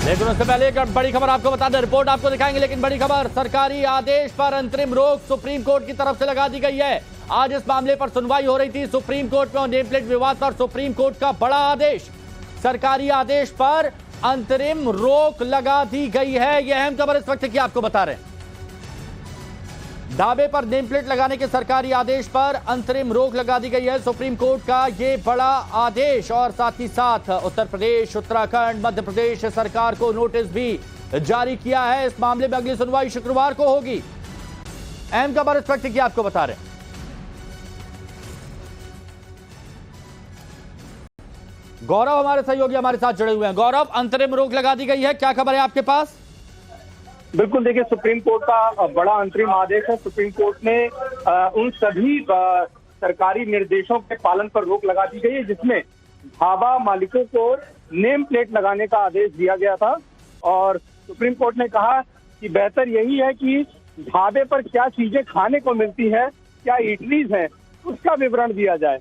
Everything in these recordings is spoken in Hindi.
लेकिन उससे पहले एक बड़ी खबर आपको बता दें, रिपोर्ट आपको दिखाएंगे, लेकिन बड़ी खबर, सरकारी आदेश पर अंतरिम रोक सुप्रीम कोर्ट की तरफ से लगा दी गई है। आज इस मामले पर सुनवाई हो रही थी सुप्रीम कोर्ट में और नेम प्लेट विवाद पर सुप्रीम कोर्ट का बड़ा आदेश, सरकारी आदेश पर अंतरिम रोक लगा दी गई है। यह अहम खबर इस वक्त की आपको बता रहे हैं। ढाबे पर नेम प्लेट लगाने के सरकारी आदेश पर अंतरिम रोक लगा दी गई है, सुप्रीम कोर्ट का ये बड़ा आदेश। और साथ ही साथ उत्तर प्रदेश, उत्तराखंड, मध्य प्रदेश सरकार को नोटिस भी जारी किया है। इस मामले में अगली सुनवाई शुक्रवार को होगी। अहम खबर इस वक्त की आपको बता रहे हैं। गौरव हमारे सहयोगी हमारे साथ जुड़े हुए हैं। गौरव, अंतरिम रोक लगा दी गई है, क्या खबर है आपके पास? बिल्कुल, देखिए, सुप्रीम कोर्ट का बड़ा अंतरिम आदेश है। सुप्रीम कोर्ट ने उन सभी सरकारी निर्देशों के पालन पर रोक लगा दी गई है जिसमें ढाबा मालिकों को नेम प्लेट लगाने का आदेश दिया गया था। और सुप्रीम कोर्ट ने कहा कि बेहतर यही है कि ढाबे पर क्या चीजें खाने को मिलती है, क्या इडलीज हैं, उसका विवरण दिया जाए,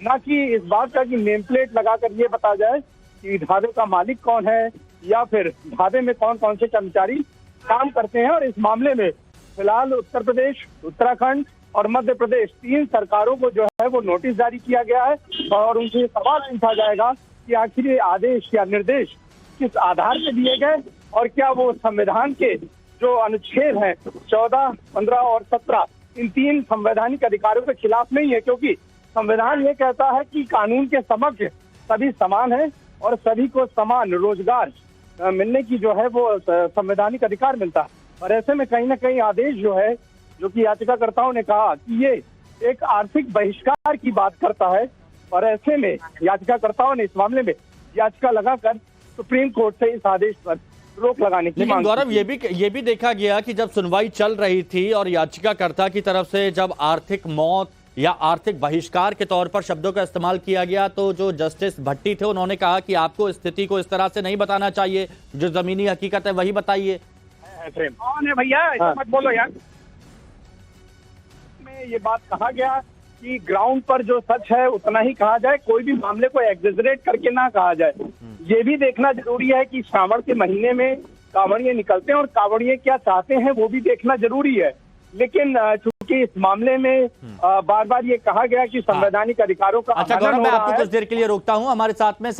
ना कि इस बात का कि नेम प्लेट लगाकर ये बताया जाए कि ढाबे का मालिक कौन है या फिर ढाबे में कौन कौन से कर्मचारी काम करते हैं। और इस मामले में फिलहाल उत्तर प्रदेश, उत्तराखंड और मध्य प्रदेश, तीन सरकारों को जो है वो नोटिस जारी किया गया है और उनसे सवाल पूछा जाएगा कि आखिर ये आदेश या निर्देश किस आधार पर दिए गए और क्या वो संविधान के जो अनुच्छेद हैं 14, 15 और 17, इन तीन संवैधानिक अधिकारों के खिलाफ नहीं है, क्योंकि संविधान ये कहता है कि कानून के समक्ष सभी समान हैं और सभी को समान रोजगार मिलने की जो है वो संवैधानिक अधिकार मिलता है। और ऐसे में कहीं ना कहीं आदेश जो है, जो कि याचिकाकर्ताओं ने कहा कि ये एक आर्थिक बहिष्कार की बात करता है, और ऐसे में याचिकाकर्ताओं ने इस मामले में याचिका लगाकर सुप्रीम कोर्ट से इस आदेश पर रोक लगाने की मांग। गौरव, ये भी देखा गया कि जब सुनवाई चल रही थी और याचिकाकर्ता की तरफ से जब आर्थिक मौत या आर्थिक बहिष्कार के तौर पर शब्दों का इस्तेमाल किया गया, तो जो जस्टिस भट्टी थे उन्होंने कहा कि आपको स्थिति को इस तरह से नहीं बताना चाहिए, जो जमीनी हकीकत है वही बताइए। कौन है भैया, ऐसा मत बोलो यार। में ये बात कहा गया कि ग्राउंड पर जो सच है उतना ही कहा जाए, कोई भी मामले को एग्जेजरेट करके ना कहा जाए। ये भी देखना जरूरी है कि श्रावण के महीने में कांवड़िए निकलते हैं और कांवड़िए क्या चाहते हैं वो भी देखना जरूरी है। लेकिन चूंकि इस मामले में बार बार ये कहा गया कि संवैधानिक अधिकारों का अच्छा गौरव, मैं आपको कुछ देर के लिए रोकता हूं। हमारे साथ में